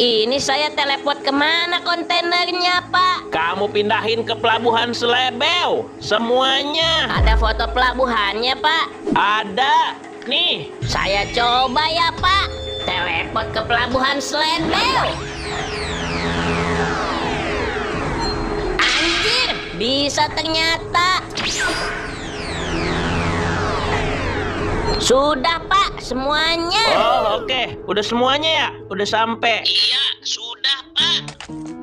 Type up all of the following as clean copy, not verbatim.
Ini saya teleport kemana kontainernya, Pak? Kamu pindahin ke pelabuhan Selebeu. Semuanya. Ada foto pelabuhannya, Pak? Ada. Nih. Saya coba ya, Pak. Teleport ke pelabuhan Selebeu. Anjir, bisa ternyata. Sudah, Pak, semuanya. Oh, oke. Udah semuanya ya? Udah sampai? Iya, sudah, Pak.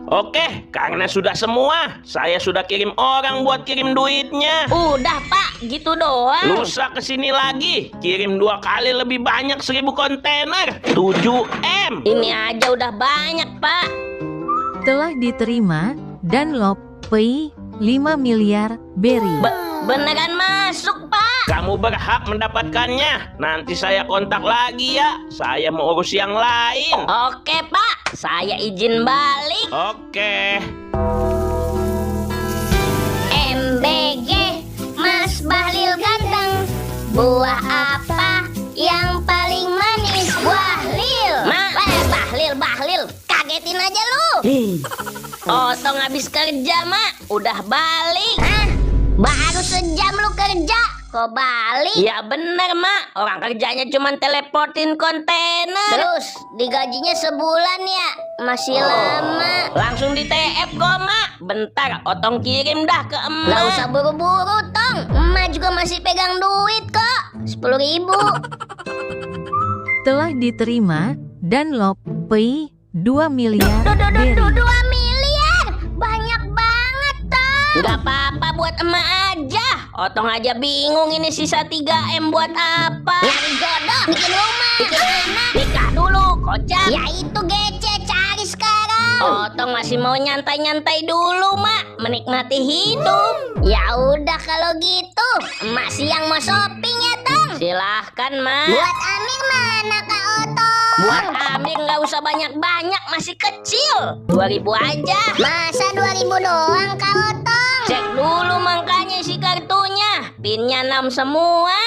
Oke, karena sudah semua, saya sudah kirim orang buat kirim duitnya. Udah, Pak, gitu doang. Lusa kesini lagi, kirim 2 kali lebih banyak 1000 kontainer. 7M. Ini aja udah banyak, Pak. Telah diterima download Pay 5 miliar berry. Beneran masuk, Pak. Kamu berhak mendapatkannya. Nanti saya kontak lagi ya. Saya mau urus yang lain. Oke, Pak. Saya izin balik. Oke. MBG, Mas Bahlil ganteng. Buah apa yang paling manis? Buah lil. Bahlil. Kagetin aja lu. Otong habis kerja, Mak. Udah balik. Hah? Baru sejam lu kerja, kok balik? Ya bener, Mak. Orang kerjanya cuma teleportin kontainer. Terus digajinya sebulan ya? Masih lama. Langsung di TF kok, Mak. Bentar, Otong kirim dah ke emak. Gak usah buru-buru, Tong. Emak juga masih pegang duit kok. 10.000. Telah diterima download Pay 2 miliar berry. 2 miliar. Banyak banget, Tong. Gak apa-apa buat emak aja. Otong aja bingung ini sisa 3M buat apa. Nyari jodoh, bikin rumah, bikin anak. Nikah dulu, kocak. Ya itu gece, cari sekarang. Otong masih mau nyantai-nyantai dulu, Mak. Menikmati hidup. Ya udah kalau gitu, emak siang mau shopping ya, Tong. Silahkan, Mak. Buat Amir mana, Kak Otong? Buat Amir nggak usah banyak-banyak, masih kecil. 2.000 aja. Masa 2.000 doang, Kak Otong? Cek dulu makanya isi kartunya. Pinnya 6 semua.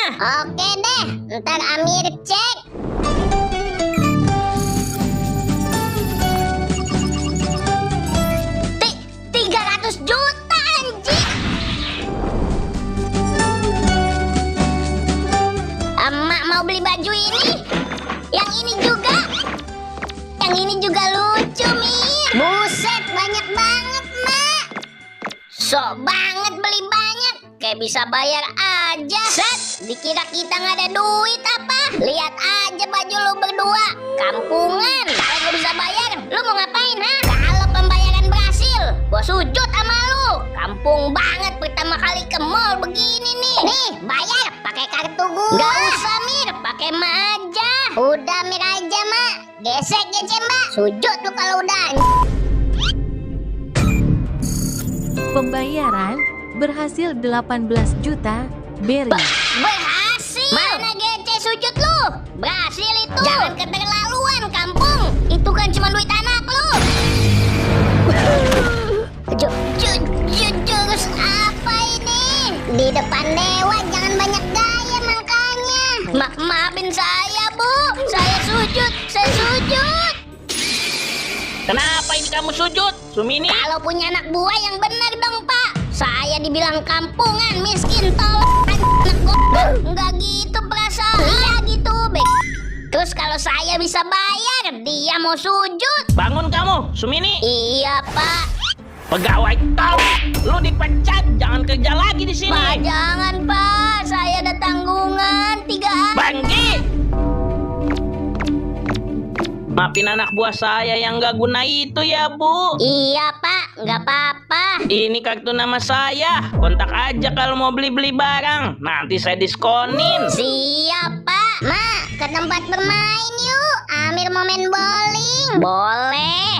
Oke deh, ntar Amir cek. Ti- 300 juta anjing. Emak mau beli baju ini. Yang ini juga. Yang ini juga lucu, Mir. Buset, banyak banget, Mak. Sok banget beli banyak. Kayak bisa bayar aja. Set, dikira kita nggak ada duit apa? Lihat aja baju lu berdua. Kampungan. Kalau nggak bisa bayar, lu mau ngapain, ha? Kalau pembayaran berhasil, gua sujud sama lu. Kampung banget pertama kali ke mall begini nih. Nih, bayar pakai kartu gua. Nggak usah, Mir. Pakai Mak aja. Udah, Mir aja, Mak. Gesek gece, Mbak. Sujud lu kalau udah. Pembayaran berhasil 18 juta berry. Berhasil. Mana gece sujud lu? Berhasil itu. Jangan keterlaluan, kampung. Itu kan cuma duit anak lu. Jurus apa ini? Di depan dewa jangan banyak gaya makanya. Maafin saya, Bu. Saya sujud. Kenapa ini kamu sujud, Sumini? Kalau punya anak buah yang benar dong, Pak. Saya dibilang kampungan, miskin, tolong. Anak gua nggak gitu perasaan. Iya gitu, Bek. Terus kalau saya bisa bayar, dia mau sujud. Bangun kamu, Sumini. Iya, Pak. Pegawai tolong. Lu dipecat, jangan kerja lagi di sini. Pak, jangan, Pak. Saya ada tanggungan 3 hari. Bangki. Maafin anak buah saya yang gak guna itu ya, Bu. Iya, Pak. Nggak apa-apa. Ini kartu nama saya. Kontak aja kalau mau beli-beli barang. Nanti saya diskonin. Siap, Pak. Mak, ke tempat bermain yuk. Amir mau main bowling. Boleh.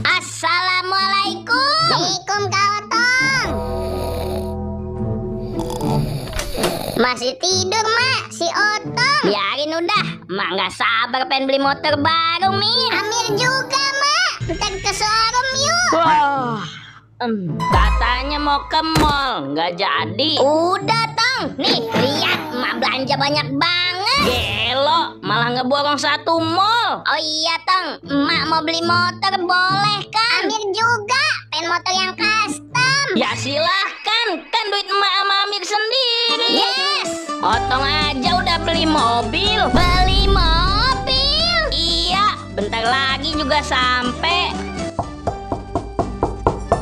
Assalamualaikum. Waalaikumsalam, Kak Otong. Masih tidur, Mak, si Otong. Biarin udah. Mak nggak sabar pengen beli motor baru, Mir. Amir juga, Mak. Ntar ke showroom yuk. Wah, katanya mau ke mall, nggak jadi. Udah, Tong. Nih, lihat Mak belanja aja banyak banget. Gelo, malah ngeborong satu mall. Oh iya Tong, emak mau beli motor boleh kan? Amir juga pengen motor yang custom. Ya silahkan, kan duit emak sama Amir sendiri. Yes. Otong aja udah beli mobil. Beli mobil. Iya, bentar lagi juga sampai.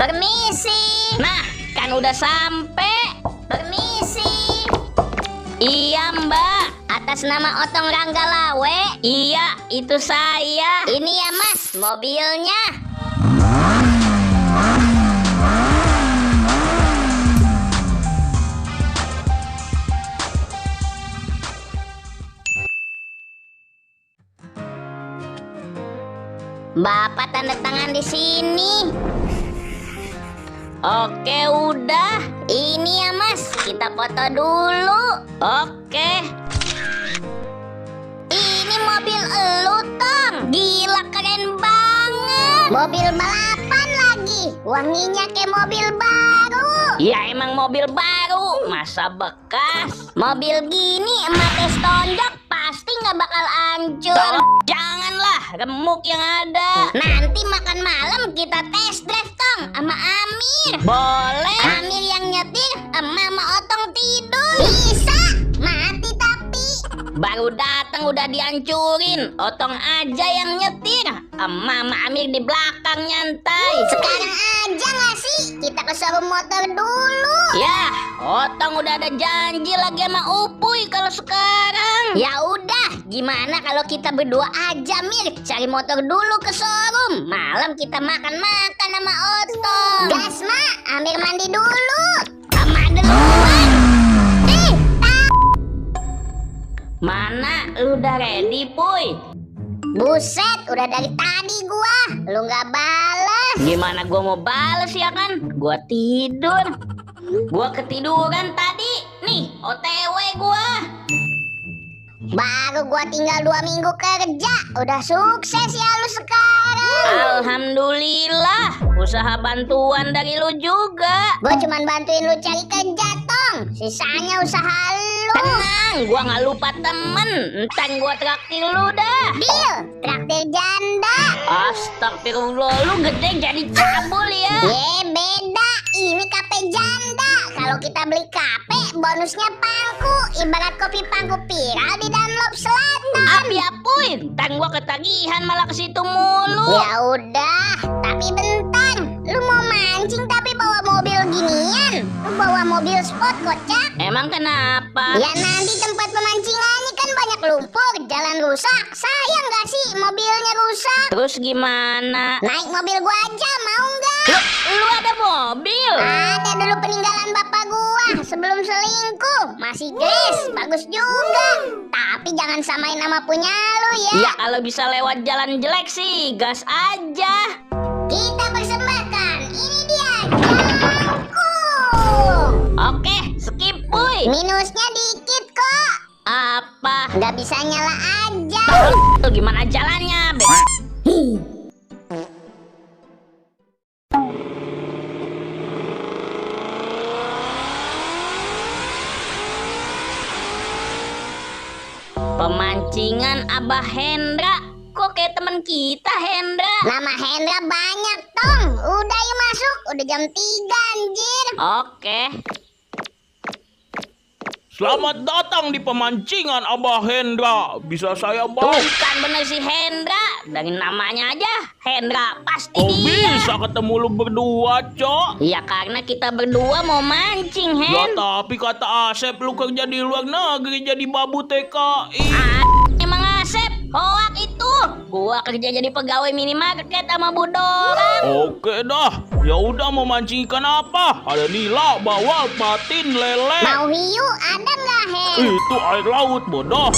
Permisi. Nah, kan udah sampai. Permisi. Iya mbak. Atas nama Otong Ranggalawe. Iya, itu saya. Ini ya Mas, mobilnya. Bapak tanda tangan di sini. Oke udah. Ini ya Mas, kita foto dulu. Oke. Ini mobil elu Tong. Gila keren banget. Mobil balapan lagi. Wanginya kayak mobil baru. Ya emang mobil baru, masa bekas. Mobil gini emak tes tonjok pasti nggak bakal hancur. Janganlah, remuk yang ada. Nanti makan malam kita tes drive Tong sama Amir. Boleh. Amir yang nyetir, emak sama Otong tidur. Bisa, mati tapi. Baru datang udah dihancurin. Otong aja yang nyetir. Emak sama Amir di belakang nyantai. Sekarang aja nggak sih kita ke showroom motor dulu? Ya, Otong udah ada janji lagi sama Upuy kalau sekarang. Ya udah, gimana kalau kita berdua aja Mir cari motor dulu ke showroom. Malam kita makan-makan sama Otong. Gas Mak, Amir mandi dulu. Ama duluan. Mana lu udah ready, Puy? Buset, udah dari tadi gua. Lu nggak bales. Gimana gua mau bales ya kan? Gua tidur. Gua ketiduran tadi. Nih, OTW gua. Baru gua tinggal 2 minggu kerja, udah sukses ya lu sekarang. Alhamdulillah, usaha bantuan dari lu juga. Gua cuman bantuin lu cari kerja Tong, sisanya usaha lu. Tenang, gua nggak lupa temen. Entar gua traktir lu dah. Deal, traktir janda. Astagfirullah, lu gede jadi cabul ya. Beda, ini kape janda. Kalau kita beli kape, bonusnya pangku. Ibarat kopi pangku viral di Dunlop Selatan. Abi Puy, entar gua ketagihan malah ke situ mulu. Ya udah, tapi bentar. Lu mau mancing tapi bawa mobil ginian? Lu bawa mobil sport kocak? Emang kenapa? Ya nanti tempat pemancingannya kan banyak lumpur, jalan rusak. Sayang gak sih mobilnya rusak? Terus gimana? Naik mobil gua aja, mau nggak? Lu ada mobil? Ada dulu peninggalan bapak gua sebelum selingkuh. Masih gres, bagus juga. Tapi jangan samain nama punya lu ya. Ya kalau bisa lewat jalan jelek sih, gas aja. Kita persembahkan, ini dia Jaku. Oke, skip Puy. Minusnya dikit kok. Apa? Nggak bisa nyala aja. Lu gimana jalannya, Be? Pemancingan Abah Hendra. Kok kayak teman kita, Hendra? Nama Hendra banyak Tong. Udah yuk masuk, udah jam 3 anjir. Oke. Selamat datang di pemancingan Abah Hendra. Bisa saya Tuh bantu? kan bener si Hendra. Dari namanya aja, Hendra pasti Kok dia. bisa ketemu lu berdua, Cok? Ya karena kita berdua mau mancing, Ya Hen. tapi kata Asep lu kerja di luar negeri jadi babu TKI. Emang Asep, hoak itu. Gua kerja jadi pegawai minimarket sama Bu Dorang. Oke dah. Ya udah mau mancing ikan apa? Ada nila, bawal, patin, lele. Mau hiu ada nggak Hen? Itu air laut, bodoh.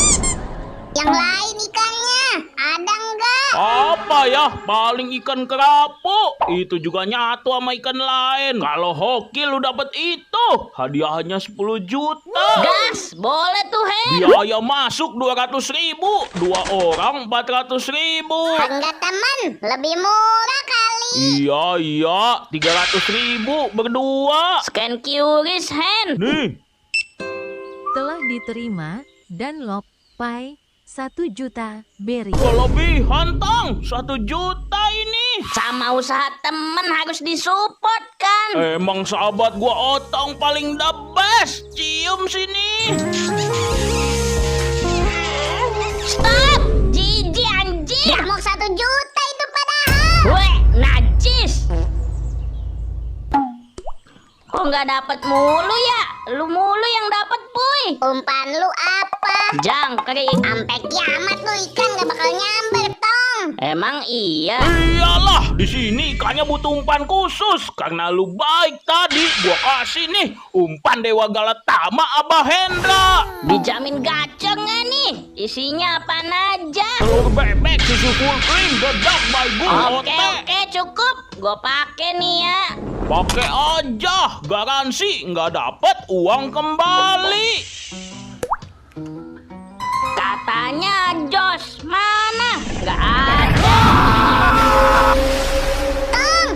Yang lain ikannya ada nggak? Apa ya? Paling ikan kerapu. Itu juga nyatu sama ikan lain. Kalau hoki lu dapet itu. Hadiahnya 10 juta. Gas, boleh tuh, Hen. Biaya masuk 200.000. 2 orang 400.000. Enggak teman, lebih murah kali. Iya, 300.000 berdua. Scan QRIS, Hen. Nih, Telah diterima, Dunlop Pai 1 juta berry. Kelebihan Tang, 1 juta ini. Sama usaha temen harus disupport kan. Emang sahabat gua Otong paling the best. Cium sini. Stop! Jijik anjing! Gak mau 1 juta itu padahal. Weh, najis! Kok nggak dapet mulu ya? Lu mulu yang dapet, Puy. Umpan lu apa? Jangkrik. Sampai kiamat lu ikan gak bakal nyamber, Tong. Emang iya? Iyalah, di sini ikannya butuh umpan khusus. Karena lu baik tadi, gua kasih nih umpan Dewa Galatama Abah Hendra. Dijamin gacor nggak nih? Isinya apaan aja? Telur bebek, susu full cream, dedak baygon, Oke, cukup. Gue pakai nih ya. Pakai aja, garansi nggak dapet uang kembali. Katanya Jos, mana? Nggak ada. Tong,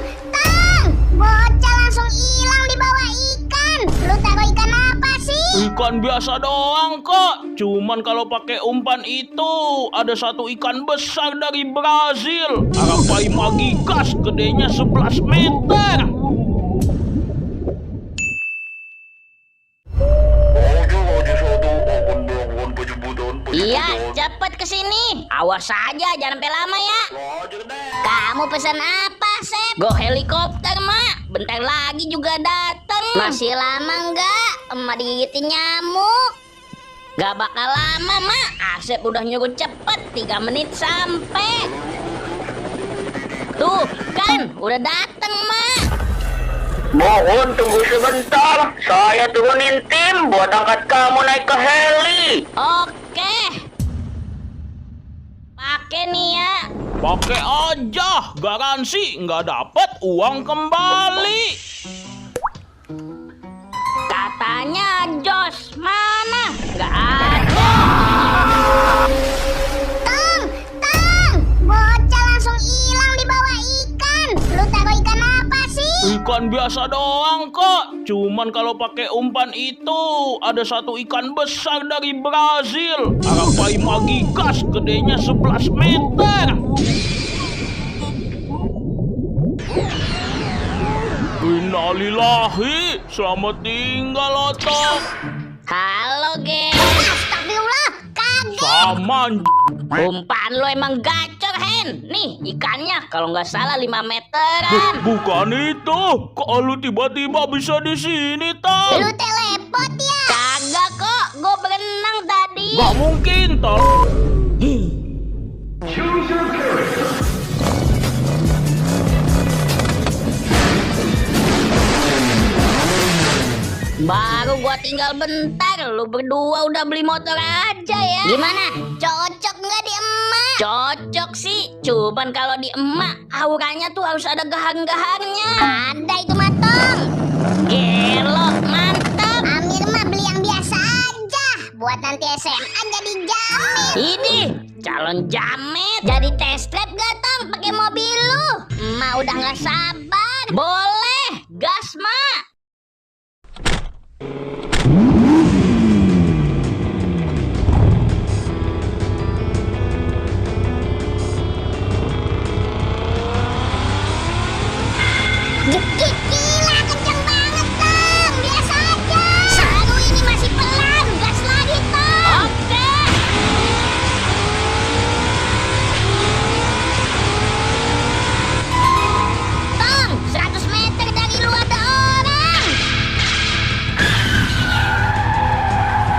bocah langsung hilang di bawah ikan. Lu taruh ikan apa sih? Ikan biasa doang kok. Cuman kalau pakai umpan itu ada 1 ikan besar dari Brazil. Arapai magigas, gedenya 11 meter. Iya, cepet kesini. Awas saja, jangan sampai lama ya. Kamu pesan apa, Sep? Go helikopter, Mak. Bentar lagi juga dateng. Masih lama nggak? Emak digigitin nyamuk. Gak bakal lama, Mak. Asep udah nyuruh cepet, 3 menit sampai. Tuh, kan udah dateng, Mak. Mohon tunggu sebentar, saya turunin tim buat angkat kamu naik ke heli. Oke. Pakai nih ya. Pakai aja, garansi nggak dapet uang kembali. Katanya Jos, mana? Gak ada. Tong, bocah langsung hilang di bawah ikan. Lu taruh ikan apa sih? Ikan biasa doang kok. Cuman kalau pakai umpan itu ada 1 ikan besar dari Brazil. Arapai magigas, gedenya 11 meter. Innalillahi, selamat tinggal Otong. Halo, geng. Astagfirullah, kaget. Sama Umpan lo emang gacor, Hen. Nih, ikannya kalau nggak salah 5 meteran. bukan itu. Kalau tiba-tiba bisa di sini, Tang. Lu teleport ya? Kagak kok, gue berenang tadi. Gak mungkin, Tang. Baru gua tinggal bentar, lu berdua udah beli motor aja ya. Gimana? Cocok nggak di emak? Cocok sih, cuman kalau di emak auranya tuh harus ada gahang-gahangnya. Ada itu matong. Gelo, mantap. Amir mah beli yang biasa aja. Buat nanti SMA jadi jamet. Ini calon jamet. Jadi test drive gak, Tong? Pakai mobil lu? Emak udah nggak sabar. Boleh, gas mak. Jekit gila, kenceng banget, Tong. Biasa aja. Selalu ini masih pelan. Gas lagi, Tong. Oke. Tong, 100 meter dari lu ada orang.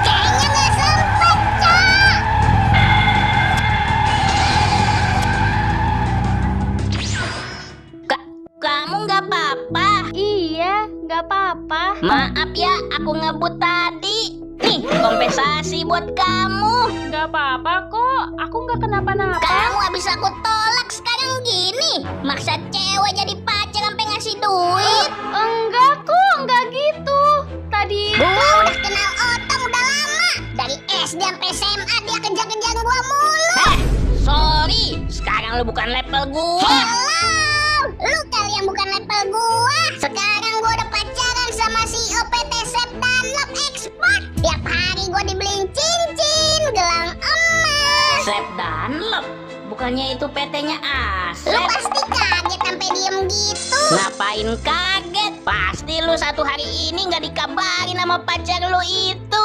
Kayaknya nggak sempet, Cak. Kamu nggak apa-apa? Iya, nggak apa-apa. Maaf ya, aku ngebut tadi. Nih, kompensasi buat kamu. Nggak apa-apa kok. Aku nggak kenapa-napa. Kamu habis aku tolak sekarang gini. Maksa cewek jadi pacar sampai ngasih duit. Enggak kok, nggak gitu. Tadi Gua udah kenal Otong udah lama. Dari SD sampai SMA dia kejar-kejar gua mulu. Sorry, sekarang lu bukan level gua. Hello, lu kali yang bukan level gua. Sekarang gua udah pacaran sama CEO PT Sep Dunlop Export. Tiap hari gua dibeliin cincin. bukannya itu PT-nya Lu Asep. pasti kaget sampai diem gitu. Ngapain kaget? Pasti lu satu hari ini nggak dikabarin sama pacar lu itu.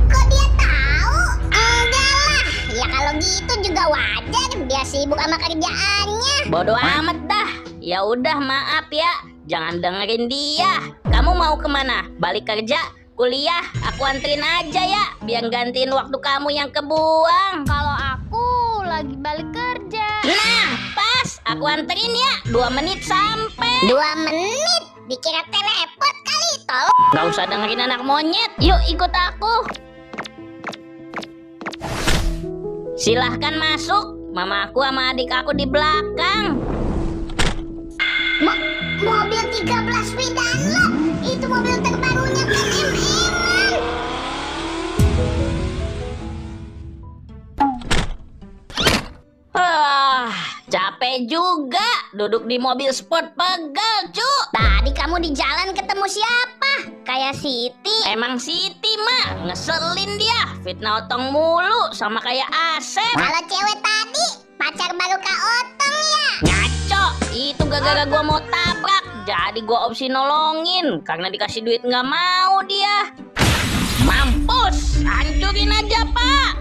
Kok dia tahu? Enggak lah. Ya kalau gitu juga wajar. Dia sibuk sama kerjaannya. Bodoh amat dah. Ya udah maaf ya. Jangan dengerin dia. Kamu mau kemana? Balik kerja? Kuliah? Aku anterin aja ya. Biar gantiin waktu kamu yang kebuang. Kalau aku lagi balik kerja. Nah, pas. Aku anterin ya. 2 menit sampai. 2 menit? Dikira teleport kali, tolong. Gak usah dengerin anak monyet. Yuk ikut aku. Silahkan masuk. Mama aku sama adik aku di belakang. Mobil 13 Vidanlop. Itu mobil terbarunya PMM. Capek juga duduk di mobil sport pegal, cu. Tadi kamu di jalan ketemu siapa? Kayak Siti. Emang Siti mah ngeselin dia. Fitnah Otong mulu sama kayak Asep. Kalau cewek tadi pacar baru Kak Otong ya? Ngaco, itu gara-gara gua mau tabrak. Jadi gua opsi nolongin. Karena dikasih duit nggak mau dia. Mampus, hancurin aja pak.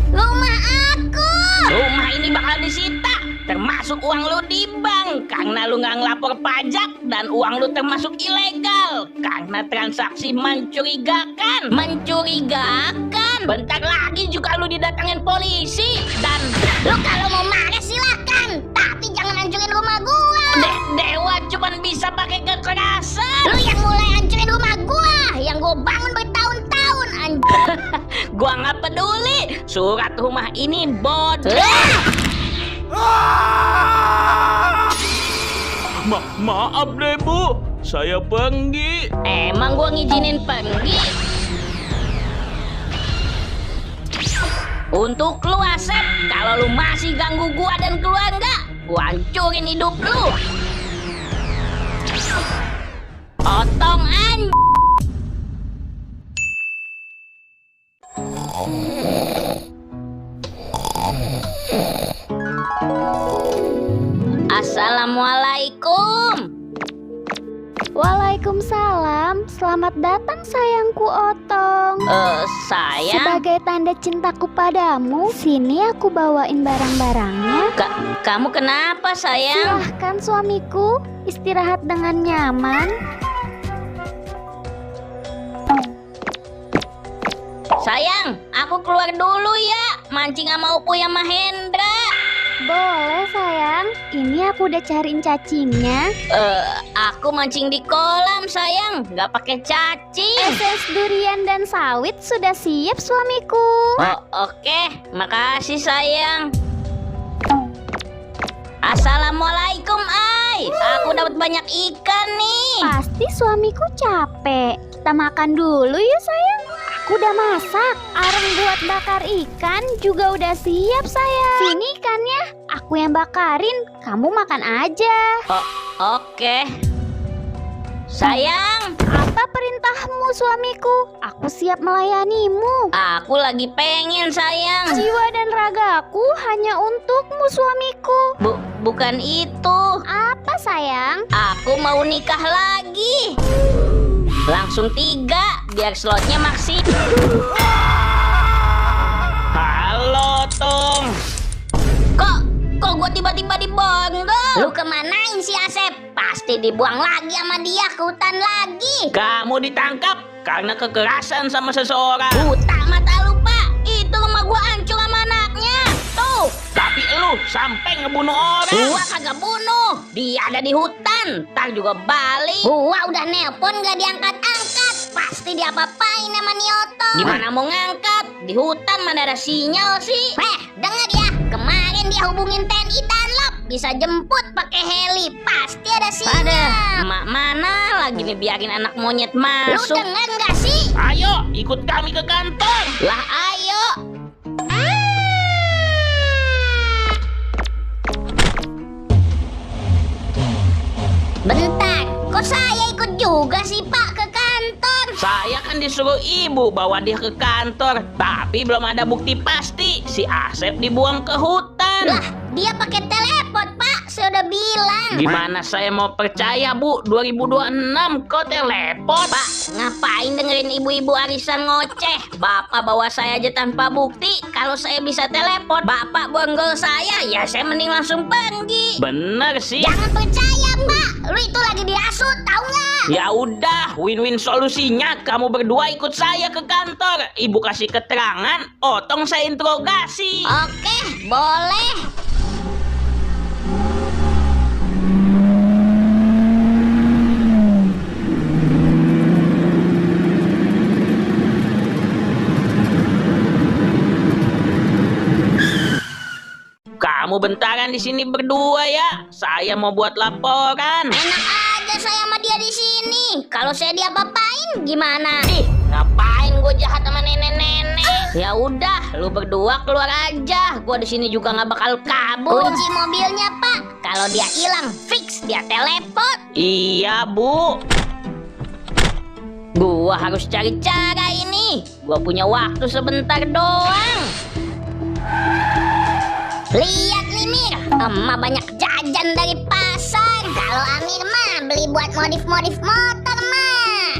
Rumah aku. Rumah ini bakal disita. Termasuk uang lu di bank. Karena lu nggak ngelapor pajak. Dan uang lu termasuk ilegal. Karena transaksi mencurigakan. Mencurigakan? Bentar lagi juga lu didatangin polisi. Dan Lu kalau mau marah silakan. Tapi jangan hancurin rumah gua. Dewa cuman bisa pakai kekerasan. Lu yang mulai hancurin rumah gua. Yang gua bangun bertahun-tahun anjir. Gua nggak peduli. Surat rumah ini bodoh. Maaf deh Bu, saya pergi. Emang gua ngizinin pergi? Untuk lu Asep, kalau lu masih ganggu gua dan keluarga, gua hancurin hidup lu. Otong Assalamualaikum. Waalaikumsalam. Selamat datang sayangku Otong. Sayang, Sebagai tanda cintaku padamu, sini aku bawain barang-barangnya. kamu kenapa sayang? Silahkan suamiku, istirahat dengan nyaman. Sayang, aku keluar dulu ya. Mancing sama Upu yang Mahendra. Boleh sayang, ini aku udah cariin cacingnya. Aku mancing di kolam sayang, nggak pakai cacing. Esens durian dan sawit sudah siap suamiku. Oh, oke, makasih sayang. Assalamualaikum Ai. Aku dapat banyak ikan nih. Pasti suamiku capek. Kita makan dulu yuk sayang. Aku udah masak. Areng buat bakar ikan juga udah siap sayang. Sini ikannya, aku yang bakarin. Kamu makan aja. Oke. Sayang, Apa perintahmu suamiku? Aku siap melayanimu. aku lagi pengen sayang. Jiwa dan ragaku hanya untukmu suamiku. Bukan itu. Apa sayang? Aku mau nikah lagi. Langsung 3 biar slotnya maksimal. Halo Tong. Kok gue tiba-tiba dibondol? Lu kemanain si Asep? Pasti dibuang lagi sama dia ke hutan lagi. Kamu ditangkap karena kekerasan sama seseorang. Buta mata lu pak. Itu rumah gue hancur sama anaknya. Tuh. Tapi lu sampai ngebunuh orang. Gua kagak bunuh. Dia ada di hutan. Ntar juga balik. Gua udah nelpon gak diangkat-angkat. Pasti diapa-apain sama Nioto. Gimana mau ngangkat? Di hutan mana ada sinyal sih? Denger ya. Kemarin dia hubungin TNI Dunlop. Bisa jemput pakai heli. Pasti ada sinyal. Mak mana lagi nih biarin anak monyet Lu masuk? denger gak sih? Ayo ikut kami ke kantor. Lah ayo. Bentar, kok saya ikut juga sih Pak ke kantor? Saya kan disuruh ibu bawa dia ke kantor, tapi belum ada bukti pasti si Asep dibuang ke hutan. Lah, dia pakai teleport, Pak. Saya udah bilang. Gimana saya mau percaya, Bu? 2026 kok teleport? Pak, ngapain dengerin ibu-ibu arisan ngoceh? Bapak bawa saya aja tanpa bukti. Kalau saya bisa teleport, Bapak bonggol saya, ya saya mending langsung pergi. Bener sih. Jangan percaya, Pak. Lu itu lagi dihasut, tahu nggak? Ya udah, win-win solusinya kamu berdua ikut saya ke kantor. Ibu kasih keterangan, Otong saya interogasi. Oke, boleh. Kamu bentaran di sini berdua ya. Saya mau buat laporan. Enak aja saya sama dia di sini. Kalau saya diapa-apain gimana? Ih, ngapain gue jahat sama nenek-nenek? Ya udah, lu berdua keluar aja. Gua di sini juga nggak bakal kabur. Kunci mobilnya, Pak. Kalau dia hilang, fix dia teleport. Iya, Bu. Gua harus cari cara ini. Gua punya waktu sebentar doang. Lihat nih, Mir. Emak banyak jajan dari pasar. Kalau Amir mah beli buat modif-modif motor, mah.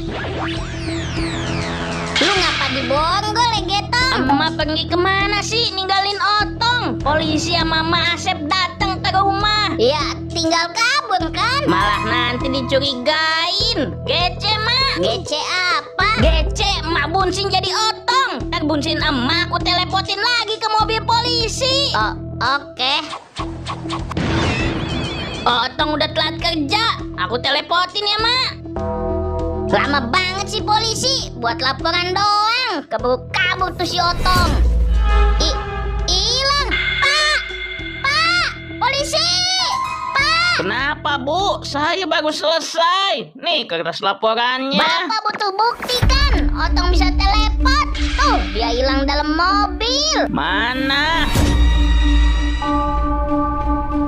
Lu ngapa dibonggol ya, Getong? Emak pergi kemana sih ninggalin Otong? Polisi sama Mak Asep datang ke rumah. Ya, tinggal kabur kan? Malah nanti dicurigain. Gece, Mak. Gece apa? Gece, Mak bunsin jadi Otong. Ntar bunsin emak aku telepotin lagi ke mobil polisi. Oh, oke. Otong udah telat kerja. Aku telepotin ya, Mak. Lama banget sih polisi. Buat laporan doang. Keburu kabur tuh si Otong. Hilang. Pak! Pak! Polisi! Pak! Kenapa, Bu? Saya baru selesai. Nih kertas laporannya. Bapak butuh bukti kan? Otong bisa teleport. Tuh, dia hilang dalam mobil. Mana?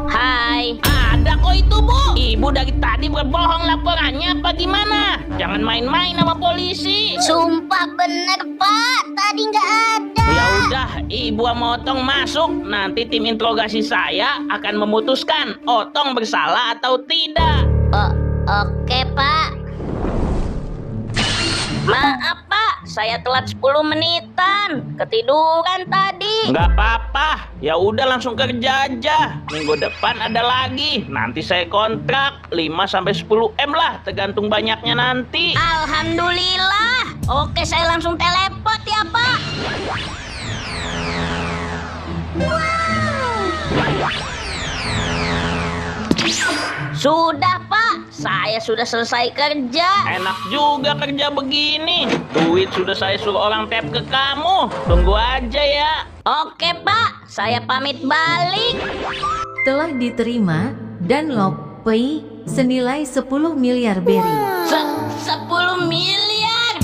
Hai, ada kok itu, Bu. Ibu dari tadi berbohong laporannya apa gimana? Jangan main-main sama polisi. Sumpah bener, Pak. Tadi nggak ada. Ya udah, Ibu sama Otong masuk. Nanti tim interogasi saya akan memutuskan Otong bersalah atau tidak. Oh, oke, Pak. Maaf, Pak. Saya telat 10 menitan. Ketiduran tadi. Nggak apa-apa. Ya udah langsung kerja aja. Minggu depan ada lagi. Nanti saya kontrak 5-10 M lah, tergantung banyaknya nanti. Alhamdulillah. Oke, saya langsung teleport ya, Pak. Sudah, Pak. Saya sudah selesai kerja. Enak juga kerja begini. Duit sudah saya suruh orang tap ke kamu. Tunggu aja ya. Oke, Pak. Saya pamit balik. Telah diterima Dunlop Pay senilai 10 miliar beri. 10 miliar.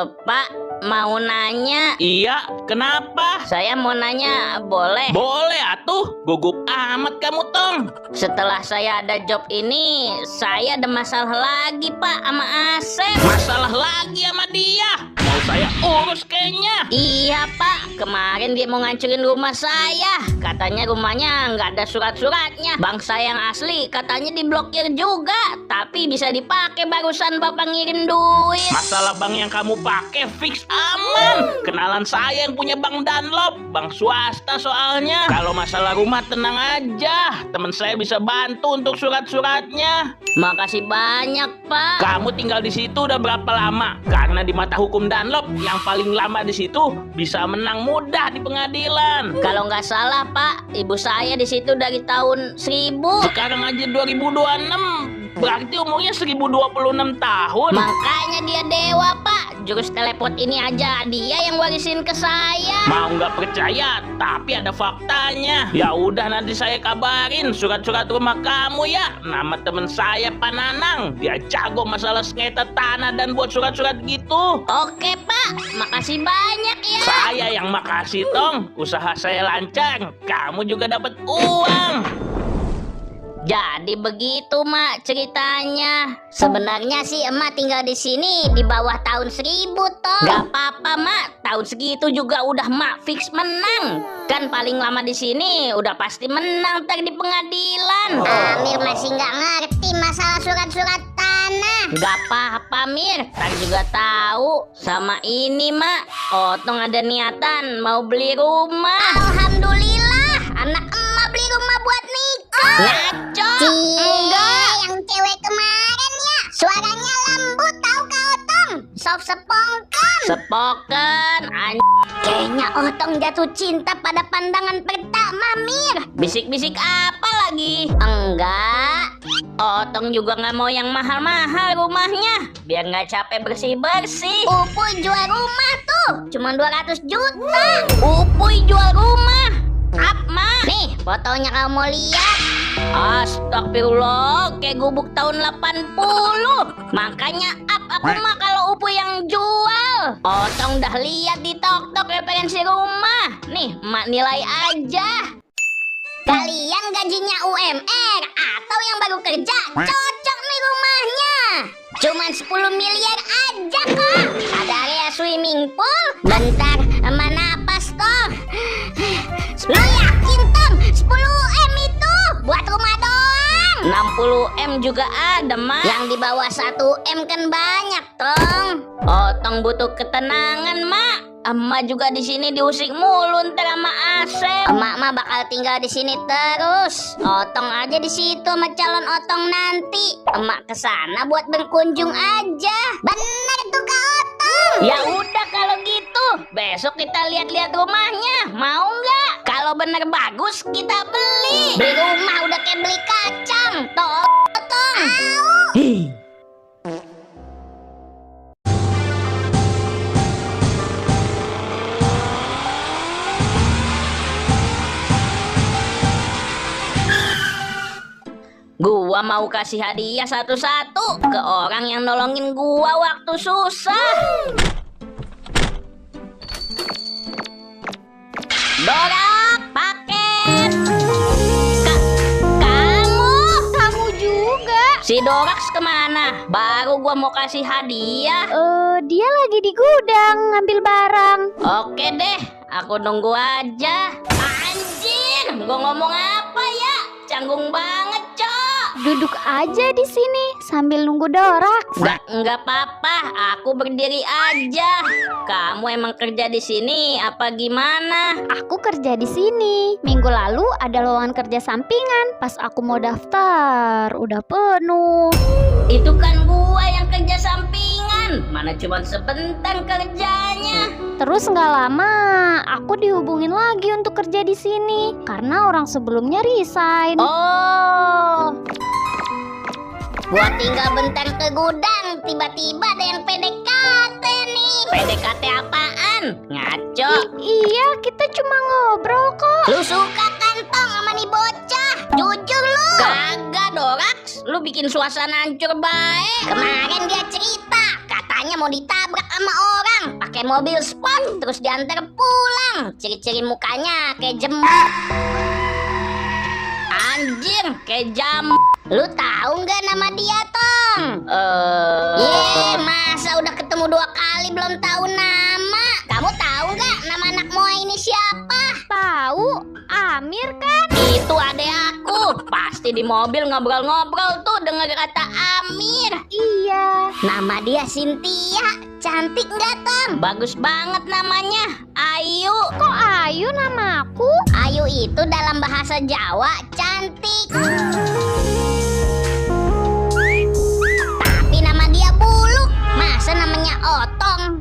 Pak, mau nanya. Iya, kenapa? Saya mau nanya, boleh? Boleh atuh, gugup amat kamu, Tong. Setelah saya ada job ini, saya ada masalah lagi, Pak, sama Asep. Masalah lagi sama dia? Mau saya urus kayaknya. Iya, Pak, kemarin dia mau ngancurin rumah saya. Katanya rumahnya nggak ada surat-suratnya. Bank saya yang asli katanya diblokir juga, tapi bisa dipakai barusan Bapak ngirim duit. Masalah bank yang kamu pakai fix aman. Kenalan saya yang punya bank Dunlop, bank swasta soalnya. Kalau masalah rumah tenang aja, teman saya bisa bantu untuk surat-suratnya. Makasih banyak, Pak. Kamu tinggal di situ udah berapa lama? Karena di mata hukum Dunlop yang paling lama di situ bisa menang mudah di pengadilan. Kalau nggak salah, Pak, ibu saya di situ dari tahun 1000. Sekarang aja 2026. Berarti umurnya 1026 tahun. Makanya dia dewa, Pak. Jurus teleport ini aja dia yang warisin ke saya. Mau nggak percaya, tapi ada faktanya. Ya udah, nanti saya kabarin surat-surat rumah kamu ya. Nama temen saya Pananang. Dia jago masalah sengketa tanah dan buat surat-surat gitu. Oke, Pak. Makasih banyak ya. Saya yang makasih, Tong. Usaha saya lancar. Kamu juga dapat uang. Jadi begitu, Mak, ceritanya. Sebenarnya sih emak tinggal di sini di bawah tahun 1000, toh. Gak apa-apa, Mak. Tahun segitu juga udah Mak fix menang. Kan paling lama di sini udah pasti menang ntar di pengadilan. Amir masih nggak ngerti masalah surat-surat tanah. Gak apa-apa, Mir. Ntar juga tahu. Sama ini, Mak. Otong ada niatan mau beli rumah. Alhamdulillah, anak emak beli rumah buat nikah. Ngaco. Enggak, yang cewek kemarin ya. Suaranya lembut, tahu Kak Otong? Soft sepongkan. Sepoken, Kayaknya Otong jatuh cinta pada pandangan pertama, Mir. bisik-bisik apa lagi? Enggak. Otong juga nggak mau yang mahal-mahal rumahnya, biar nggak capek bersih-bersih. Upuy jual rumah tuh, cuma 200 juta. Upuy jual rumah. Mak. Nih, fotonya kamu mau lihat. Astagfirullah, kayak gubuk tahun 80. Makanya aku mah kalau Upuy yang jual. Otong dah lihat di tok-tok referensi rumah. Nih, Mak nilai aja. Kalian gajinya UMR atau yang baru kerja, cocok nih rumahnya. Cuman 10 miliar aja kok. Ada area swimming pool. Bentar, mana pas toh? Lu yakin Tom 10 M itu buat rumah doang? 60 M juga ada, Mak. Yang di bawah 1 M kan banyak, Tong. Otong butuh ketenangan, Mak. Emak juga di sini diusik mulu ntar sama Asep. Emak mah bakal tinggal di sini terus. Otong aja di situ sama calon Otong nanti. Emak kesana buat berkunjung aja. Bener tuh Kak Otong. Ya udah kalau gitu, besok kita lihat-lihat rumahnya. Mau nggak? Kalau bener bagus kita beli. Beli rumah udah kayak beli kacang. Toh Otong. Gua mau kasih hadiah satu-satu ke orang yang nolongin gua waktu susah. Dorak, paket. Kamu juga. si Doraks kemana? Baru gua mau kasih hadiah. Dia lagi di gudang ngambil barang. Oke deh, aku nunggu aja. Anjir, gua ngomong apa ya? Canggung banget, Cok. Duduk aja di sini sambil nunggu Doraks. Enggak apa-apa, aku berdiri aja. Kamu emang kerja di sini apa gimana? Aku kerja di sini. Minggu lalu ada lowongan kerja sampingan. Pas aku mau daftar, udah penuh. Itu kan gua yang kerja sampingan. Mana cuma sebentar kerjanya. Terus nggak lama, aku dihubungin lagi untuk kerja di sini karena orang sebelumnya resign. Oh, Gua tinggal bentar ke gudang, tiba-tiba ada yang PDKT nih. PDKT apaan? Ngaco. Iya, kita cuma ngobrol kok. Lu suka kan Tong sama nih bocah? Jujur lu. Kagak, Doraks. Lu bikin suasana hancur baik. Kemarin dia cerita, katanya mau ditabrak sama orang pakai mobil sport terus diantar pulang. Ciri-ciri mukanya kayak jembut. Anjir, kayak jam. Lu tahu nggak nama dia, Tong? Masa udah ketemu 2 kali belum tahu nama? Kamu tahu nggak nama anak Moa ini siapa? Tahu, Amir kan? Itu adek aku. Pasti di mobil ngobrol-ngobrol tuh denger kata Amir. Iya. Nama dia Cynthia. Cantik nggak, Tong? Bagus banget namanya. Ayu. Kok Ayu namaku? Ayu itu dalam bahasa Jawa cantik. Tapi nama dia Buluk. Masa namanya Otong?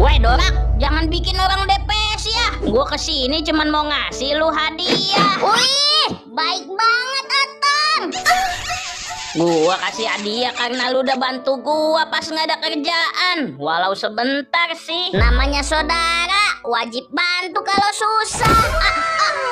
Weh, Dorak, jangan bikin orang DPS ya. Gua kesini cuman mau ngasih lu hadiah. Wih, baik banget Otong. Gua kasih hadiah karena lu udah bantu gua pas nggak ada kerjaan. Walau sebentar sih. Namanya saudara, wajib bantu kalau susah.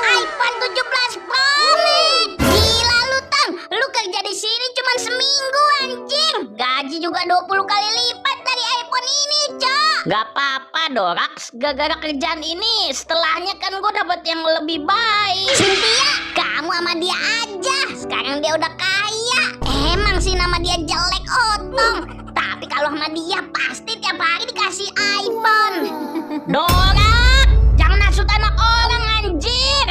iPhone 17 Pro Max. Gila lu, Tong. Lu kerja di sini cuma seminggu anjing. Gaji juga 20 kali lipat dari iPhone ini, Cok. Gak apa-apa, Dorax, gara-gara kerjaan ini setelahnya kan gue dapet yang lebih baik. Cynthia, kamu sama dia aja. Sekarang dia udah kaya. Emang sih nama dia jelek Otong, tapi kalau sama dia pasti tiap hari dikasih iPhone. Dorax, jangan hasut anak orang anjir.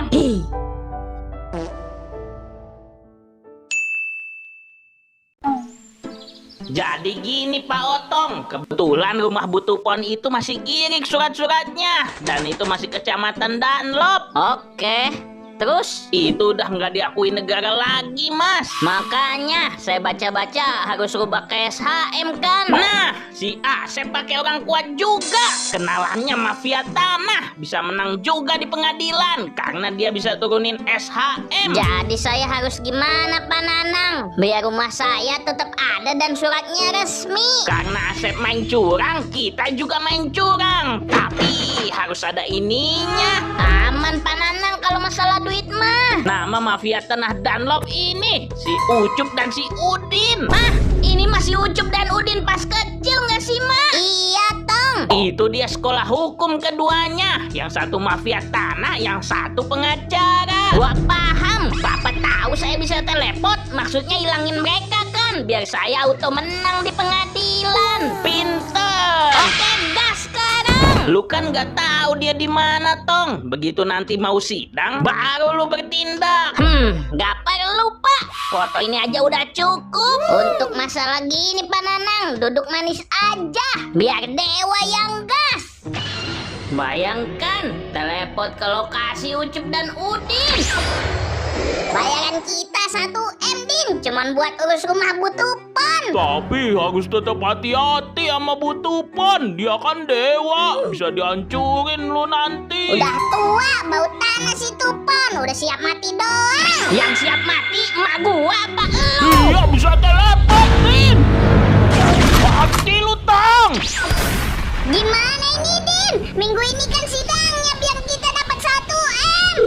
Jadi gini Pak Otong, kebetulan rumah Butupon itu masih kirik surat-suratnya. Dan itu masih kecamatan Dunlop. Oke, terus? Itu udah nggak diakui negara lagi Mas. Makanya saya baca-baca harus rubah ke SHM kan. Nah, si Asep pakai orang kuat juga. Kenalannya mafia tanah, bisa menang juga di pengadilan karena dia bisa turunin SHM. Jadi saya harus gimana Pak Nanang? Biar rumah saya tetap ada dan suratnya resmi. Karena Asep main curang, kita juga main curang. Tapi harus ada ininya. Aman Pak Nanang kalau masalah duit mah. Nama mafia tanah Dunlop ini si Ucup dan si Udin. Mah, ini masih Ucup dan Udin pas kecil nggak sih Mah? Iya Tong. Itu dia sekolah hukum keduanya. Yang satu mafia tanah, yang satu pengacara. Gua paham. Bapak tahu saya bisa teleport, maksudnya hilangin mereka kan, biar saya auto menang di pengadilan. Pinter. Oke, gas sekarang. Lu kan nggak tahu dia di mana, Tong. Begitu nanti mau sidang, baru lu bertindak. Nggak perlu, Pak. Foto ini aja udah cukup. Untuk masalah gini Pak Nanang, duduk manis aja. Biar dewa yang gas. Bayangkan, teleport ke lokasi Ucup dan Udin. Bayaran kita 1 M Din, cuman buat urus rumah Butupon. Tapi harus tetap hati-hati sama Butupon. Dia kan dewa, bisa dihancurin lu nanti. Udah tua, bau tanah si Tupon, udah siap mati doang. Yang siap mati emak gua apa lu? Iya bisa teleport, Din. Mati lu, Tang. Gimana ini Din? Minggu ini kan sidangnya biar kita dapat 1 M.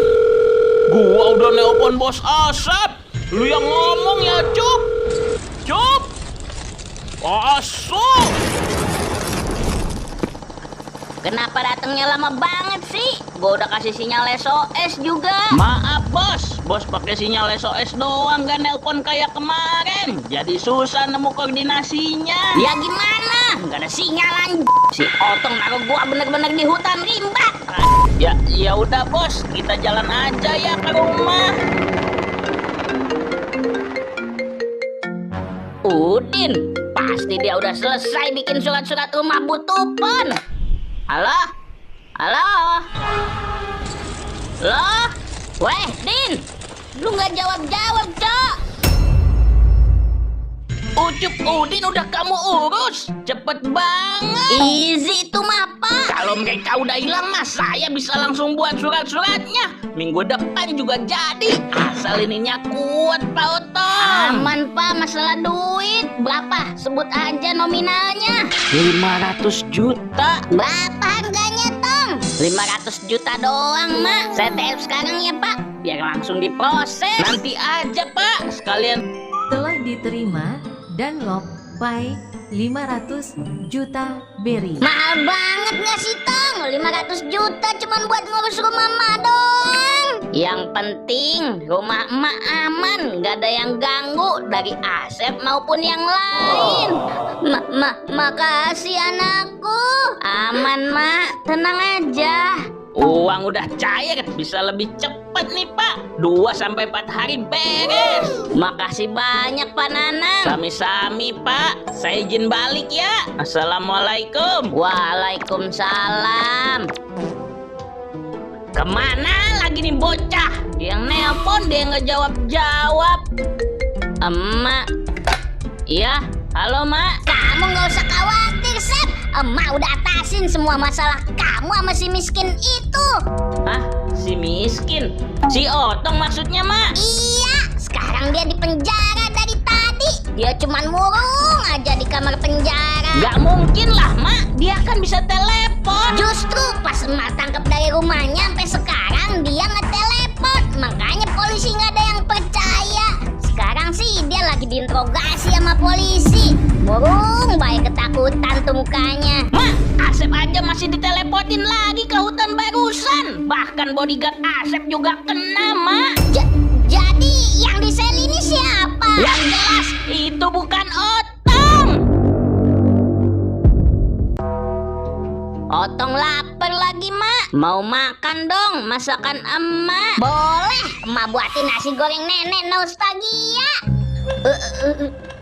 Gua udah nelpon bos Asep. Lu yang ngomong ya, Cup. Cup. Masuk. Kenapa datangnya lama banget sih? Gua udah kasih sinyal SOS juga. Maaf bos, bos pakai sinyal SOS doang, gak nelpon kayak kemarin. Jadi susah nemu koordinasinya. Ya gimana? Gak ada sinyalan. Si Otong naruh gua bener-bener di hutan rimba. Ya udah bos, kita jalan aja ya ke rumah. Udin, pasti dia udah selesai bikin surat-surat rumah Butupon. Halo? Halo? Loh? Weh, Din! Lu nggak jawab-jawab, Cok! Ucup Udin udah kamu urus. Cepet banget. Easy itu mah, Pak. Kalau mereka udah hilang mah, saya bisa langsung buat surat-suratnya. Minggu depan juga jadi. Asal ininya kuat, Pak Otong. Aman, Pak. Masalah duit. Berapa? Sebut aja nominalnya. 500 juta. Berapa harganya Tong? 500 juta doang, Mak. Saya TF sekarang ya, Pak. Biar langsung diproses. Nanti aja, Pak. Sekalian. Telah diterima Dunlop by 500 juta berry. Mahal banget gak sih Tong? 500 juta cuman buat ngurus rumah emak doang. Yang penting rumah emak aman, gak ada yang ganggu dari Asep maupun yang lain. Makasih anakku. Aman, Mak. Tenang aja. Uang udah cair, bisa lebih cepat nih, Pak. 2-4 hari beres. Makasih banyak, Pak Nanang. Sami-sami, Pak. Saya izin balik ya. Assalamualaikum. Waalaikumsalam. Kemana lagi nih bocah? Yang nelpon dia nggak jawab-jawab. Emak. Iya, halo, Mak. Kamu nggak usah khawatir, Sep. Emak udah atasin semua masalah kamu sama si miskin itu. Hah? Si miskin? Si Otong maksudnya, Mak? Iya, sekarang dia di penjara dari tadi. Dia cuman murung aja di kamar penjara. Gak mungkin lah, Mak. Dia kan bisa telepon. Justru pas emak tangkap dari rumahnya sampai sekarang dia ngetelepon. Makanya polisi nggak ada yang percaya. Sekarang sih dia lagi diinterogasi sama polisi. Burung baik ketakutan tuh mukanya. Mak, Asep aja masih ditelepotin lagi ke hutan barusan. Bahkan bodyguard Asep juga kena, Mak. Jadi yang di sel ini siapa? Yang jelas itu bukan Otong. Otong lapar lagi, Mak. Mau makan dong masakan emak. Boleh, emak buatin nasi goreng nenek nostalgia.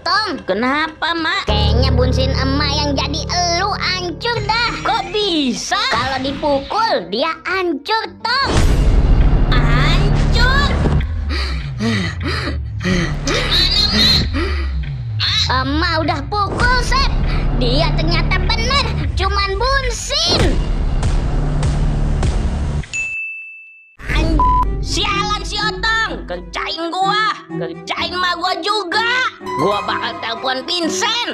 Tong, Kenapa, Mak? kayaknya bunsin emak yang jadi elu hancur dah. Kok bisa? Kalau dipukul dia hancur, Tong. Hancur. Emak udah pukul, Sep. Dia ternyata bener, cuman bunsin. Sialan si Otong, kerjain gua, kerjain emak gua juga. Gua bakal telepon Vincent.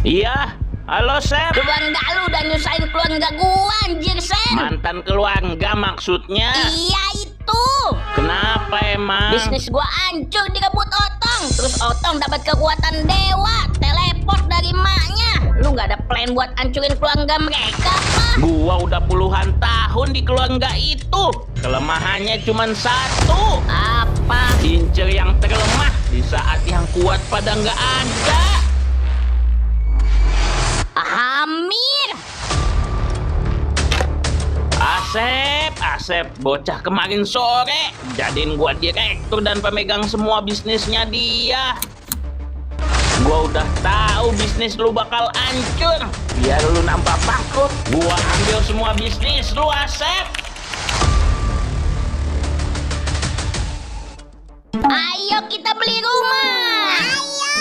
Iya, halo Sep. Keluarga lu udah nyusahin keluarga gua, anjir, Sen. Mantan keluarga maksudnya. Iya itu. Kenapa emang? Bisnis gua hancur direbut Otong. Terus Otong dapat kekuatan dewa, teleport dari maknya. Lu nggak ada plan buat hancurin keluarga mereka, apa? Gua udah puluhan tahun di keluarga itu. Kelemahannya cuma satu. Apa? Incer yang terlemah di saat yang kuat pada nggak ada. Amir. Asep, bocah kemarin sore jadiin gua direktur dan pemegang semua bisnisnya dia. Gua udah tahu bisnis lu bakal hancur. Biar lu nampak bangkrut, gua ambil semua bisnis lu, Asep. Ayo kita beli rumah.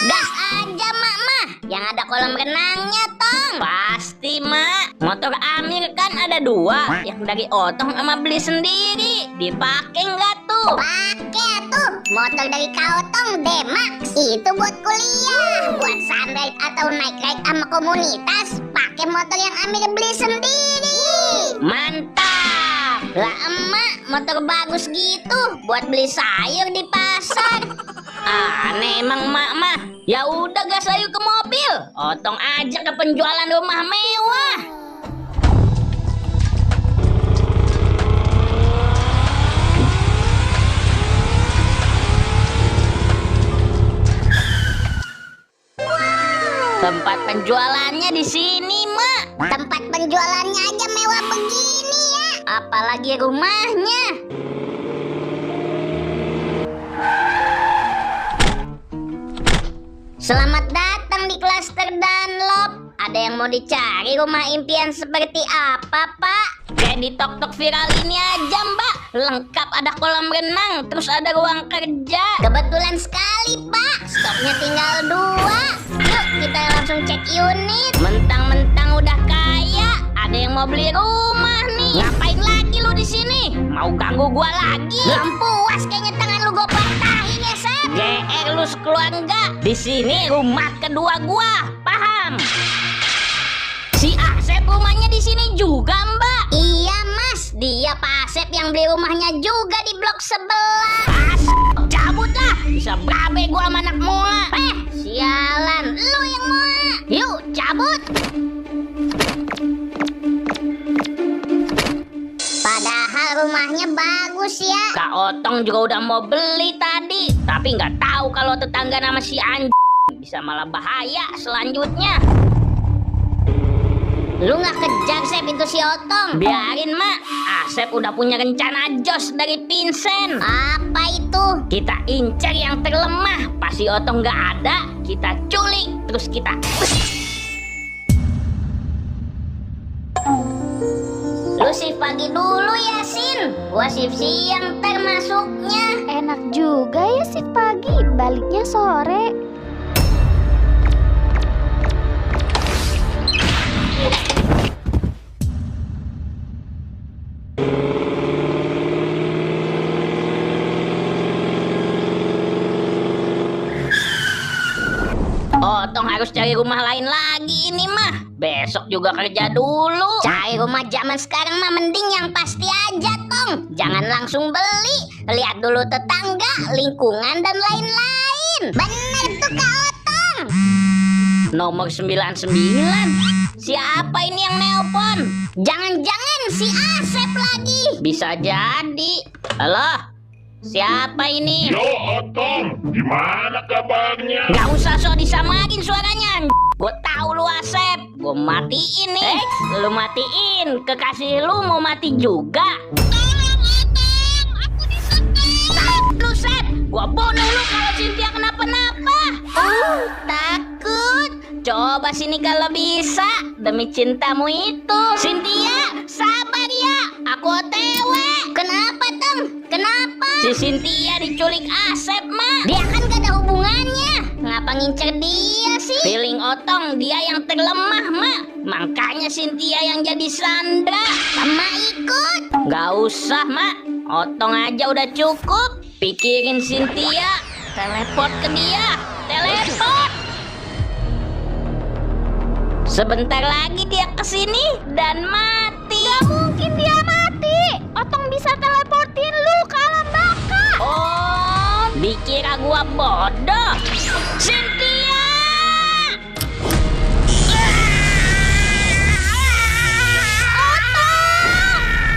Gas aja, Mak. Yang ada kolam renangnya, Tong. Pasti, Mak. Motor Amir kan ada 2. Yang dari Otong sama beli sendiri. Dipakai nggak tuh? Pakai tuh motor dari Kaotong D-Max. Itu buat kuliah, buat sunride atau naik ride sama komunitas. Pakai motor yang Amir beli sendiri. Mantap. Lah emak, motor bagus gitu buat beli sayur di pasar. Aneh emang mak mah. Ya udah gas ayo ke mobil. Otong aja ke penjualan rumah mewah. Tempat penjualannya di sini, Mak. Tempat penjualannya aja mewah begini ya. Apalagi rumahnya. Selamat datang di klaster Dunlop. Ada yang mau dicari rumah impian seperti apa, Pak? Kayak di tok-tok viral ini aja, Mbak. Lengkap ada kolam renang, terus ada ruang kerja. Kebetulan sekali, Pak. Stoknya tinggal 2. Yuk, kita langsung cek unit. Mentang-mentang udah kaya, ada yang mau beli rumah nih. Ngapain lagi lu di sini? Mau ganggu gua lagi? Belum puas kayaknya tangan lu gue patahin ya, Sep. GR lu sekeluarga. Di sini rumah kedua gua, paham? Si Asep rumahnya di sini juga, Mbak. Iya, Mas. Dia Pak Asep yang beli rumahnya juga di blok sebelah. Cabut lah, bisa berabe gua sama anak mua. Sialan, lu yang mua. Yuk, cabut. Padahal rumahnya bagus ya. Kak Otong juga udah mau beli tadi, tapi nggak tahu kalau tetangga nama si bisa malah bahaya selanjutnya. Lu nggak kejar, Sep, itu si Otong? Biarin, Mak. Asep udah punya rencana jos dari Vincent. Apa itu? Kita incer yang terlemah. Pas si Otong nggak ada, kita culik. Terus kita... Lu shift pagi dulu ya, Sin. Gua shift siang termasuknya. Enak juga ya shift pagi, baliknya sore. Otong harus cari rumah lain lagi ini mah. Besok juga kerja dulu. Cari rumah zaman sekarang mah mending yang pasti aja, Tong. Jangan langsung beli. Lihat dulu tetangga, lingkungan, dan lain-lain. Bener tuh Kak Otong. Nomor 99. Siapa ini yang nelpon? Jangan-jangan si Asep lagi. Bisa jadi. Halo? Siapa ini? Yo Otong, gimana kabarnya? Gak usah sok disamain suaranya. Gue tahu lu Asep. Gue matiin nih. Lu matiin. Kekasih lu mau mati juga. Lu Sep, gue bunuh lu kalau Cynthia kenapa-napa. Takut. Coba sini kalau bisa. Demi cintamu itu. Cynthia, sabar ya. Aku OTW. Kenapa, Tong? Kenapa? Si Cynthia diculik Asep, Mak. Dia kan gak ada hubungannya. Ngapa ngincer dia sih? Feeling Otong dia yang terlemah, Mak. Makanya Cynthia yang jadi Sandra. Emak ikut. Gak usah, Mak. Otong aja udah cukup. Pikirin Cynthia. Teleport ke dia. Teleport. Sebentar lagi dia kesini dan mati. Gak mungkin dia mati. Otong bisa teleportin lu ke alam baka. Oh, dikira gua bodoh. Cynthia!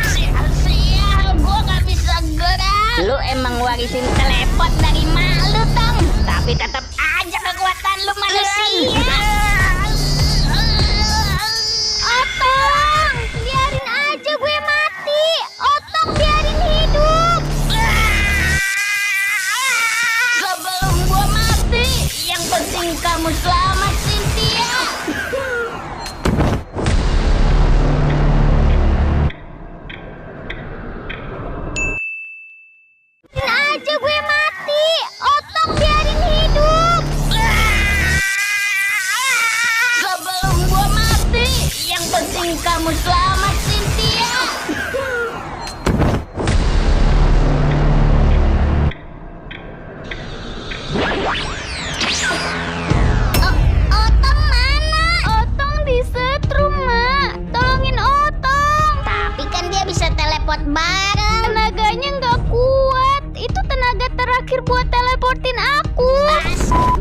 Sial, gua gak bisa gerak. Lu emang warisin teleport dari mak lu, Tong. Tapi tetap aja kekuatan lu manusia. Otong, biarin aja gue mati. Otong biarin hidup. Sebelum gua mati, yang penting kamu selamat, Cynthia. Biarin aja gue mati. Otong biarin hidup. Sebelum gua mati, yang penting kamu selamat, Cynthia. Otong mana? Otong disetrum, Mak. Tolongin Otong. Tapi kan dia bisa teleport bareng. Tenaganya nggak kuat. Itu tenaga terakhir buat teleportin aku.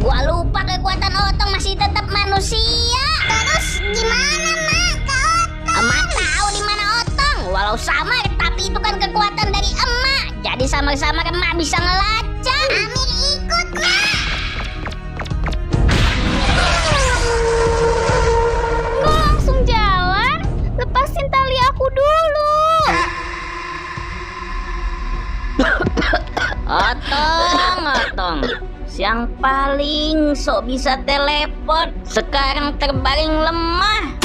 Gua lupa kekuatan Otong masih tetap manusia. Terus gimana, Mak? Kak Otong? Emak tahu di mana Otong. Walau samar, tapi itu kan kekuatan dari emak. Jadi samar-samar emak bisa ngelacak. Amir ikut, Mak. Kok langsung jalan? Lepasin tali aku dulu. Otong. Siang paling sok bisa teleport. Sekarang terbaring lemah.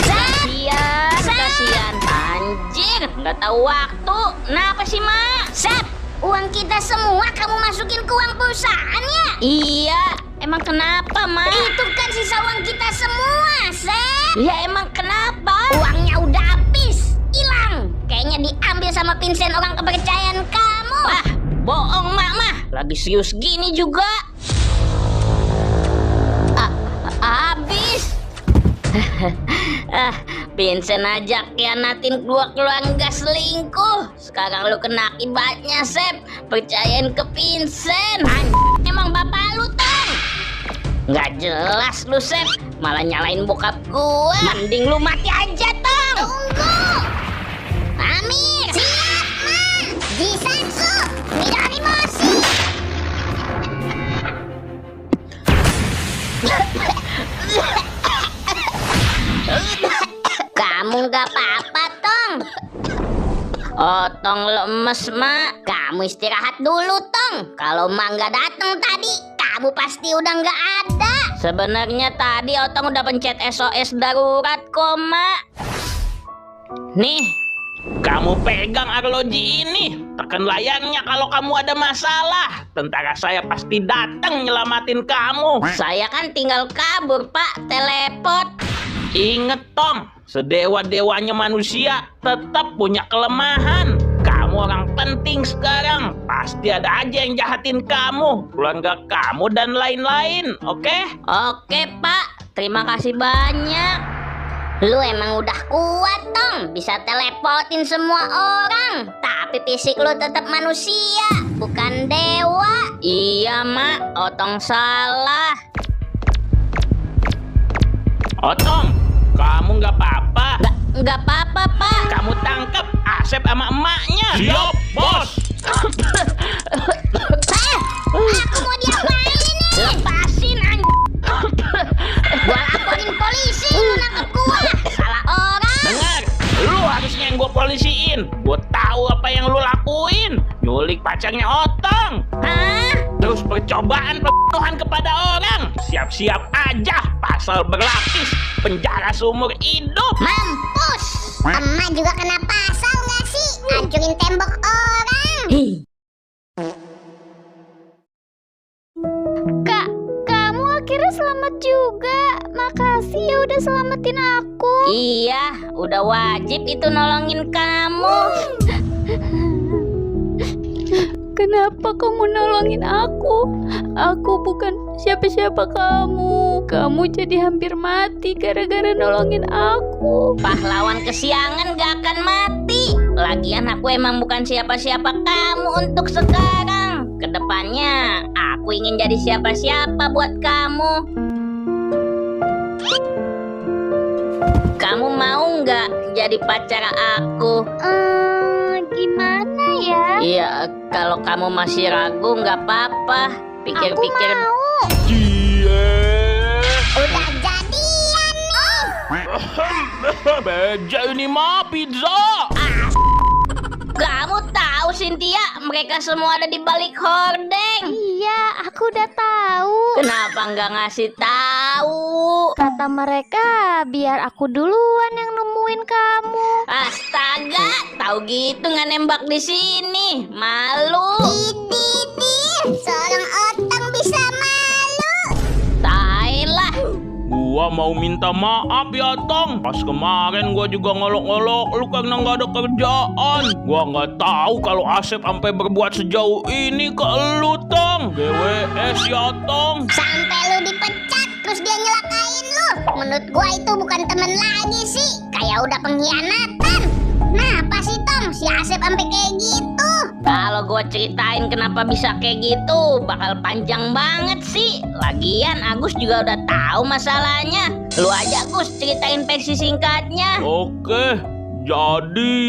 Kasian. Anjir, nggak tahu waktu. Kenapa sih, Mak? Sep, uang kita semua kamu masukin ke uang perusahaannya. Iya, emang kenapa, Mak? Itu kan sisa uang kita semua, Sep. Ya emang kenapa? Uangnya udah habis, hilang. Kayaknya diambil sama Vincent, orang kepercayaan kamu. Wah, bohong, Mak mah. Lagi serius gini juga. Habis. Vincent aja kianatin dua keluarga selingkuh. Sekarang lu kena akibatnya, Sep. Percayain ke Vincent. Emang bapak lu, Tong. Nggak jelas lu, Sep. Malah nyalain bokap gua. Mending lu mati aja, Tong. Tunggu. Amir. Siap, Ma. Jisatsu. Midori Moshi. Kamu nggak apa-apa, Tong. Otong lemes, Mak. Kamu istirahat dulu, Tong. Kalau Mak nggak datang tadi, kamu pasti udah nggak ada. Sebenarnya tadi Otong udah pencet SOS darurat kok, Mak. Nih, Kamu pegang arloji ini. Tekan layarnya kalau kamu ada masalah. Tentara saya pasti datang nyelamatin kamu. saya kan tinggal kabur, Pak. Teleport. Ingat, Tom. Sedewa-dewanya manusia tetap punya kelemahan. Kamu orang penting sekarang. Pasti ada aja yang jahatin kamu, keluarga kamu dan lain-lain. Oke? Oke, Pak. Terima kasih banyak. Lu emang udah kuat, Tong. Bisa teleportin semua orang. Tapi fisik lu tetap manusia, bukan dewa. Iya, Mak. Otong salah. Otong, kamu nggak apa-apa. Nggak apa-apa, Pak. Kamu tangkap Asep sama emaknya. Siap, bos. Aku mau diapain ini? Lepasin, anjing. Gua laporin polisi, lu nangkep gua. Salah orang. Dengar, lu harusnya yang gue polisiin. Gue tahu apa yang lu lakuin. Nyulik pacarnya Otong. Hah? Terus percobaan pembunuhan kepada orang. Siap-siap aja, pasal berlapis, penjara seumur hidup. Mampus. Emak juga kena pasal nggak sih? Hancurin tembok orang. Kak, kamu akhirnya selamat juga. Makasih ya udah selamatin aku. Iya, udah wajib itu nolongin kamu. Kenapa kamu nolongin aku? Aku bukan siapa-siapa kamu. Kamu jadi hampir mati gara-gara nolongin aku. Pahlawan kesiangan gak akan mati. Lagian aku emang bukan siapa-siapa kamu untuk sekarang. Kedepannya aku ingin jadi siapa-siapa buat kamu. Kamu mau nggak jadi pacar aku? Gimana ya? Iya, kalau kamu masih ragu nggak apa-apa. Pikir-pikir. Aku mau. Udah jadian nih. Beja ini mah pizza. Kamu tahu Cynthia, mereka semua ada di balik hordeng. Iya, aku udah tahu. Kenapa nggak ngasih tahu? Kata mereka biar aku duluan yang nemuin kamu. Astaga, tahu gitu nggak nembak di sini. Malu. Idih, seorang Otong bisa malu. Tailah. Gua mau minta maaf ya, Tong. Pas kemarin gua juga ngolok-ngolok lu karena nggak ada kerjaan. Gua nggak tahu kalau Asep sampai berbuat sejauh ini ke lu, Tong. GWS ya, Tong. Sampai lu dipecat terus dia nyelakain lu. Menurut gua itu bukan temen lagi sih. Kayak udah pengkhianatan. Kenapa sih, Tong? Si Asep sampai kayak gitu. Kalau gue ceritain kenapa bisa kayak gitu, bakal panjang banget sih. Lagian Agus juga udah tahu masalahnya. Lu aja Gus ceritain versi singkatnya. Oke, jadi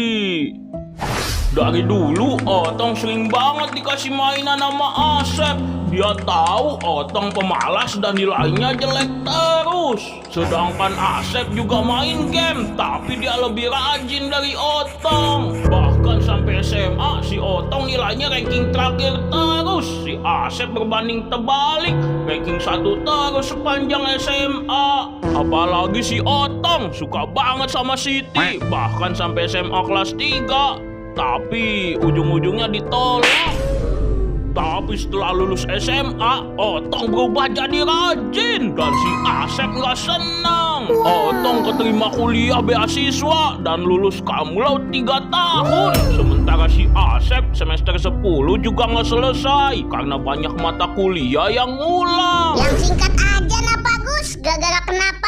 dari dulu Otong sering banget dikasih mainan sama Asep. Dia tahu Otong pemalas dan nilainya jelek terus. Sedangkan Asep juga main game, tapi dia lebih rajin dari Otong. Bahkan sampai SMA si Otong nilainya ranking terakhir terus. Si Asep berbanding terbalik, ranking 1 terus sepanjang SMA. Apalagi si Otong suka banget sama Siti, bahkan sampai SMA kelas 3. Tapi ujung-ujungnya ditolak. Tapi setelah lulus SMA, Otong berubah jadi rajin. Dan si Asep nggak senang. Otong keterima kuliah beasiswa dan lulus cum laude 3 tahun. Sementara si Asep semester 10 juga nggak selesai karena banyak mata kuliah yang ngulang. Yang singkat aja nah bagus, gara-gara kenapanya?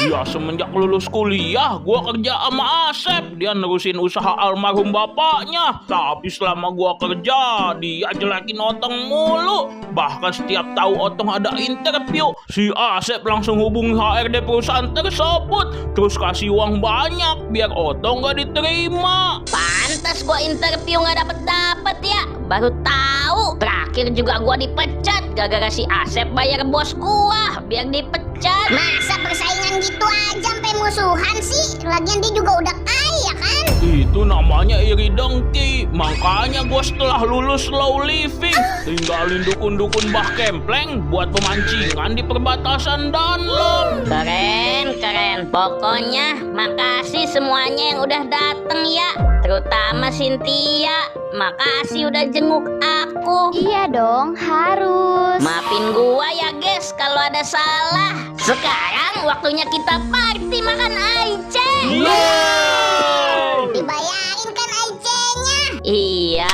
Ya semenjak lulus kuliah, gua kerja sama Asep. Dia nerusin usaha almarhum bapaknya. Tapi selama gua kerja, dia jelekin Otong mulu. Bahkan setiap tahu Otong ada interview, si Asep langsung hubungi HRD perusahaan tersebut. Terus kasih uang banyak biar Otong gak diterima. Pantes gua interview nggak dapet ya. Baru tahu. Terakhir juga gua dipecat gara-gara si Asep bayar bos gua biar dipecat. Masa persaingan gitu aja sampai musuhan sih? Lagian dia juga udah kaya kan? Itu namanya iri dengki. Makanya gue setelah lulus slow living, tinggalin dukun-dukun bah kempleng buat pemancingan di perbatasan Dunlop. Keren. Pokoknya makasih semuanya yang udah dateng ya. Terutama Cynthia. Makasih udah jenguk aku. Iya dong, harus. Maafin gua ya guys kalau ada salah. Sekarang waktunya kita party makan Aice. Dibayarin kan Aice-nya? Iya,